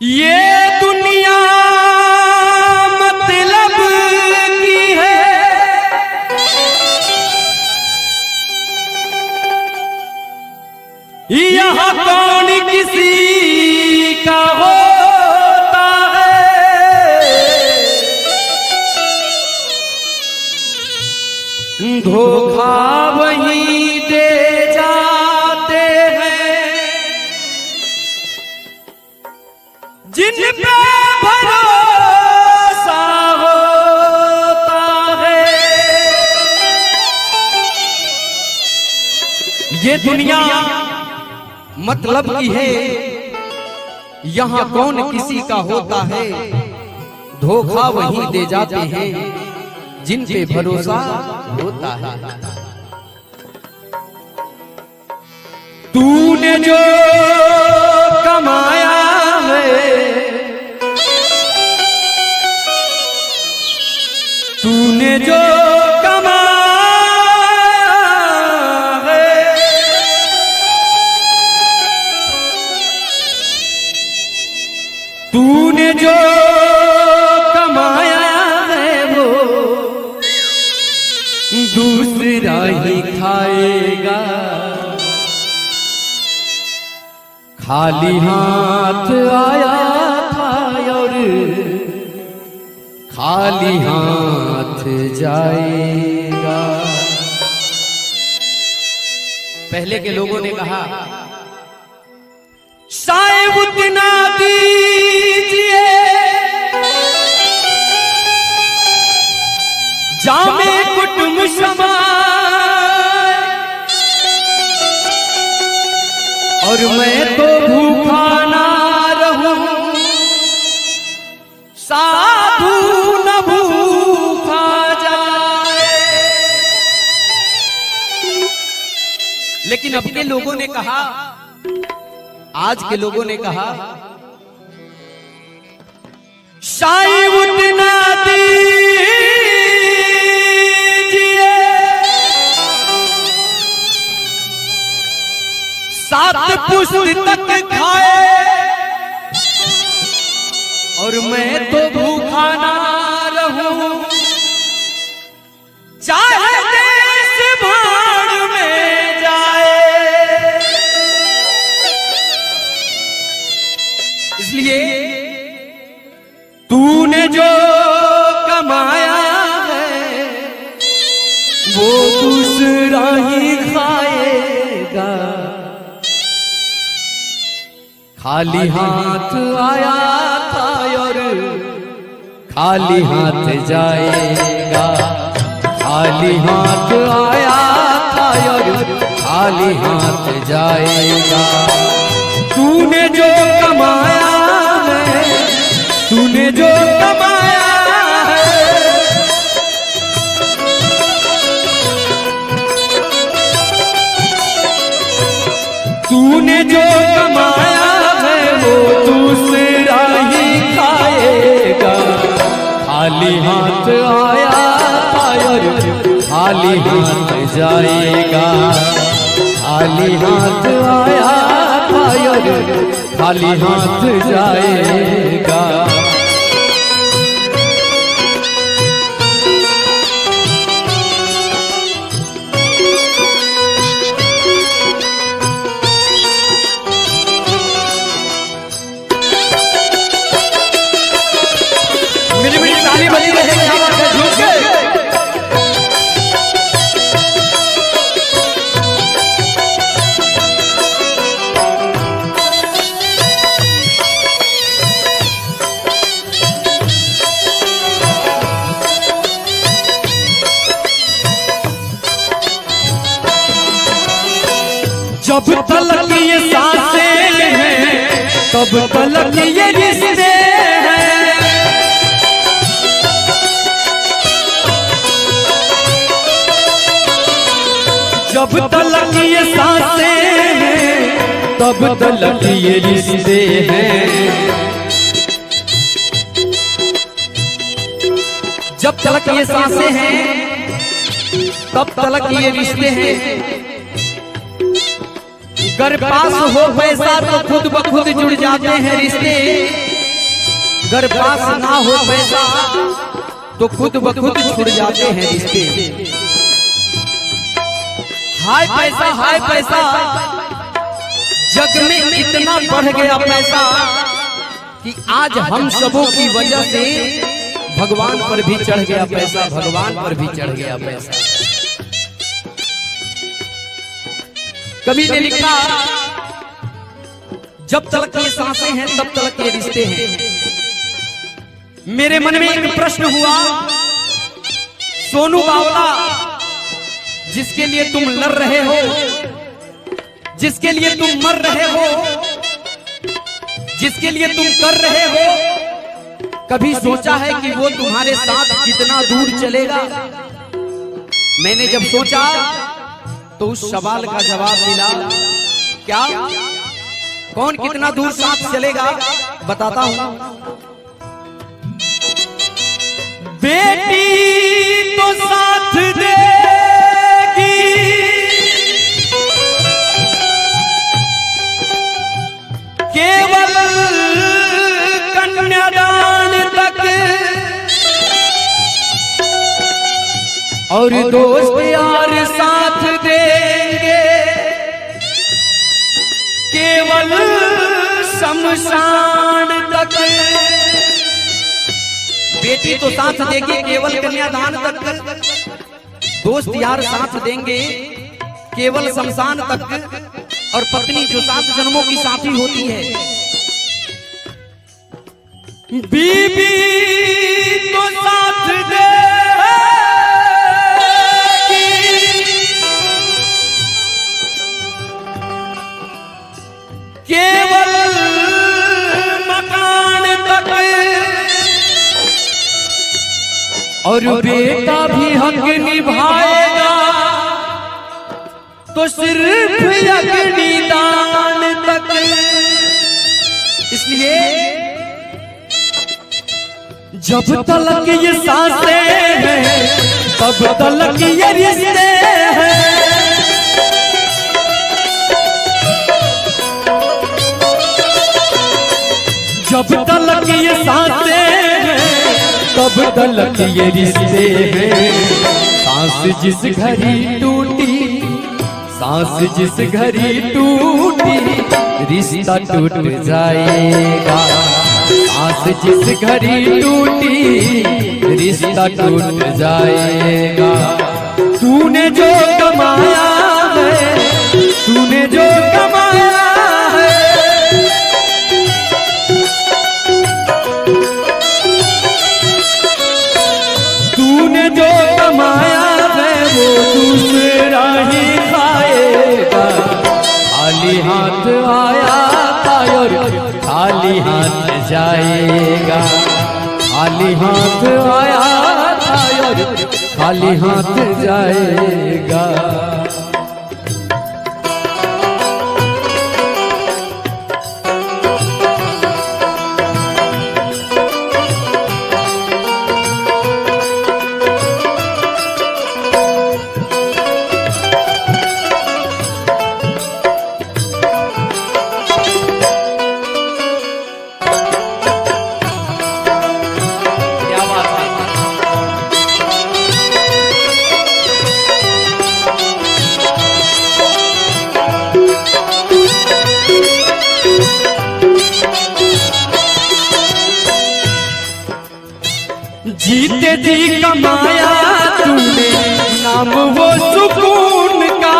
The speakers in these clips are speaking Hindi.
ये दुनिया मतलब की है, यहाँ कौन किसी का होता है, धोखा वही दे जाते हैं जिन पे भरोसा होता है। ये दुनिया मतलब की है, यहाँ कौन किसी का होता है, धोखा वही दे जाते हैं जिन पे भरोसा होता है। तूने जो कमाया तूने जो कमाया है, तूने जो कमाया है वो दूसरा ही खाएगा। खाली हाथ आया था और खाली हाथ जाएगा। पहले के लोगों ने कहा साहिब उतना दीजिए जामे कुटुंब समाए, और मैं तो भूखा ना रहूं, साधु न भूखा जाए। लेकिन अब के लोगों ने कहा, आज के लोगों ने कहा शाही उतना दीजिए सात पुष्ट तक खाए, और मैं तो भूखा ना रहूं, चाहे देश भाड़ में जाए। इसलिए तूने जो कमाया है वो दूसरा ही खाएगा। खाली हाथ आया था और खाली हाथ जाएगा। खाली हाथ आया था और खाली हाथ जाएगा। तूने जो कमाया है, तूने जो कमाया है, तूने जो कमाया वो दूसरा ही खाएगा। खाली हाथ आया था और खाली हाथ जाएगा। खाली हाथ आया था और खाली हाथ जाएगा। जब तलक ये सांसें हैं तब तलक ये रिश्ते हैं। जब तलक ये सांसें हैं तब तलक ये रिश्ते हैं। जब तलक ये सांसें हैं तब तलक ये रिश्ते हैं। अगर पास हो पैसा तो खुद ब खुद जुड़ जाते हैं रिश्ते। अगर पास ना हो पैसा तो खुद ब खुद छुड़ जाते हैं रिश्ते। हाय पैसा जग में इतना बढ़ गया पैसा कि आज हम सबों की वजह से भगवान पर भी चढ़ गया पैसा, भगवान पर भी चढ़ गया पैसा। कवि ने लिखा, जब तक ये सांसें हैं तब तक ये रिश्ते हैं। मेरे मन में एक प्रश्न हुआ, सोनू बावला जिसके लिए तुम लड़ रहे हो, जिसके लिए तुम मर रहे हो, जिसके लिए तुम कर रहे हो, कभी सोचा है कि वो तुम्हारे साथ कितना दूर चलेगा? मैंने जब सोचा तो उस सवाल का जवाब मिला, क्या कौन कितना दूर साथ चलेगा? बताता हूं। बेटी तो साथ देगी, केवल कन्यादान तक, और दोस्त यार साथ देंगे केवल शमशान तक। बेटी तो साथ देगी केवल कन्यादान तक, दोस्त यार साथ देंगे केवल शमशान तक, और पत्नी जो 7 जन्मों की साथी होती है। बीबी तो साथ देगी केवल मकान तक, और बेटा भी हक निभाएगा तो सिर्फ अग्निदान तक। इसलिए जब तक ये सांसें हैं तब तक ये रिश्ते हैं। जब तक ये सांसें हैं तब तक ये रिश्ते हैं। सांस जिस घड़ी टूटी, सांस जिस घड़ी टूटी, रिश्ता टूट जाएगा। सांस जिस घड़ी टूटी, रिश्ता टूट जाएगा। तूने जो कमाया है, तूने जो कमाया है, तूने जो कमाया है वो दूसरा ही खाएगा। खाली हाथ आया था और खाली हाथ जाएगा। खाली हाथ आया था और खाली हाथ जाएगा। जीते जी कमाया तूने नाम वो सुकून का,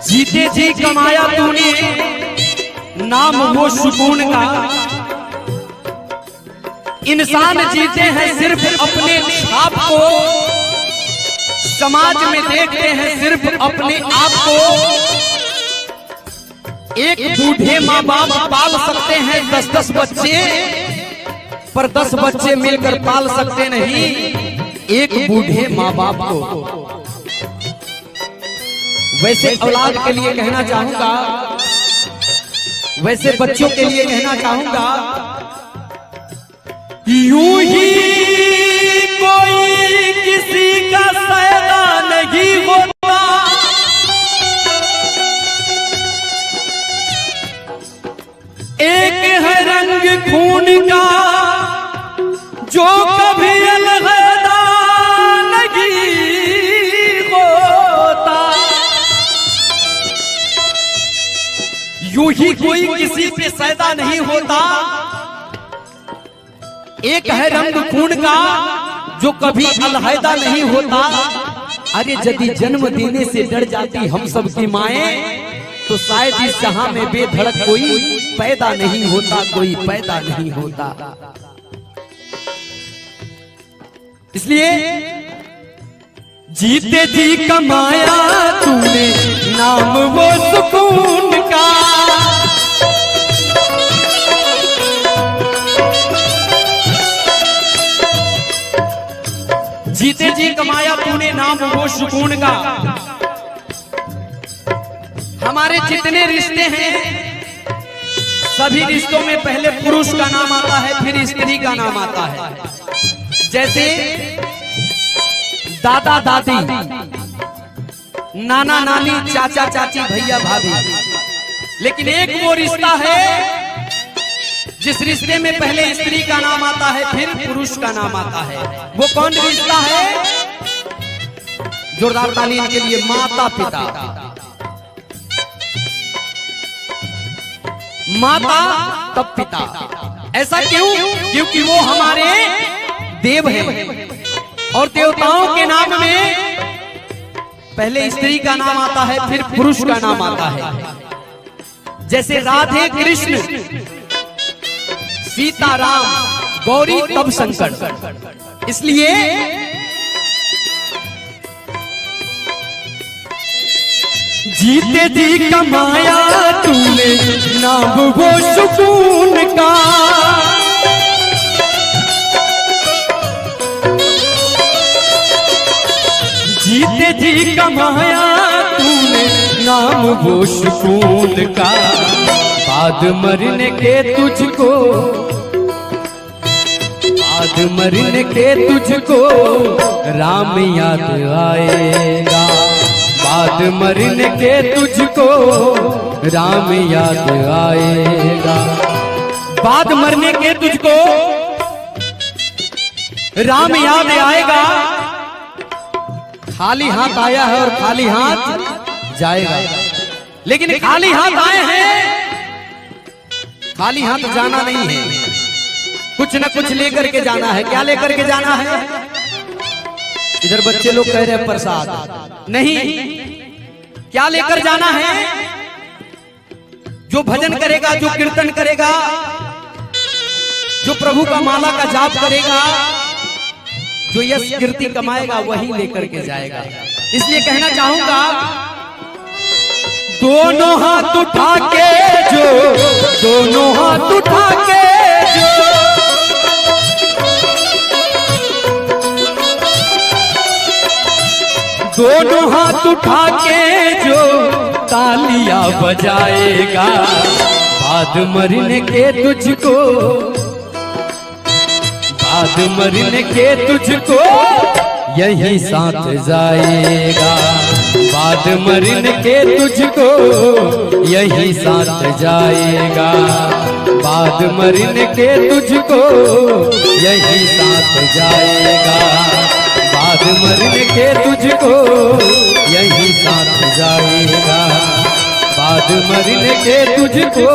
जीते जी कमाया तूने नाम वो सुकून का। इंसान जीते हैं सिर्फ अपने छाप को, समाज में देखते हैं सिर्फ अपने आप को। एक बूढ़े माँ बाप पाल सकते हैं 10-10 बच्चे, पर 10 बच्चे मिलकर पाल सकते नहीं एक बूढ़े माँ बाप को। वैसे औलाद के लिए कहना चाहूंगा, वैसे बच्चों के लिए कहना चाहूंगा, यूं ही कोई किसी का सैदा नहीं होता, ही कोई किसी पे सैदा नहीं होता। एक है रंग खून का जो कभी अलहैदा नहीं होता। अरे यदि जन्म देने से डर जाती हम सब की माएं, तो शायद इस जहां में बेधड़क कोई पैदा नहीं होता, कोई पैदा नहीं होता। इसलिए जीते जी कमाया तूने नाम वो सुकून का, जीते जी कमाया तूने नाम वो सुकून का। हमारे जितने रिश्ते हैं सभी रिश्तों में पहले पुरुष का नाम आता है, फिर स्त्री का नाम आता है। जैसे दादा दादी, नाना नानी, चाचा चाची, भैया भाभी। लेकिन एक वो रिश्ता है जिस रिश्ते में पहले स्त्री का नाम आता है, फिर पुरुष का नाम आता है। वो कौन रिश्ता है? जोरदार ताली इनके लिए। माता पिता, माता तब पिता। ऐसा क्यों? क्योंकि वो हमारे देव हैं और देवताओं के नाम में पहले स्त्री का नाम आता है, फिर पुरुष का नाम आता है। जैसे राधे कृष्ण, सीता राम, गौरी तब शंकर। इसलिए जीते जी कमाया तूने नाम वो सुकून का, जीते जी कमाया तूने नाम वो सुकून का। बाद मरने के तुझको, बाद मरने के तुझको राम याद आएगा। बाद मरने के तुझको राम याद आएगा। बाद मरने के तुझको राम याद आएगा। खाली हाथ आया है और खाली हाथ जाएगा। लेकिन खाली हाथ आए हैं, खाली हाथ जाना नहीं है, कुछ न कुछ लेकर के जाना है। क्या लेकर के जाना है? इधर बच्चे लोग कह रहे हैं प्रसाद नहीं, क्या लेकर जाना है? जो भजन करेगा, जो कीर्तन करेगा, जो प्रभु का माला का जाप करेगा, जो यश कीर्ति कमाएगा, वही लेकर के जाएगा। इसलिए कहना चाहूंगा, दोनों हाथ उठा के जो, दोनों हाथ उठा के जो, दोनों हाथ उठा के जो तालियां बजाएगा। बाद मरने के तुझको, बाद मरने के तुझको यही साथ जाएगा। बाद मरने के तुझको यही साथ जाएगा। बाद मरने के तुझको यही साथ जाएगा। बाद मरने के तुझको यही साथ जाएगा। बाद मरने के तुझको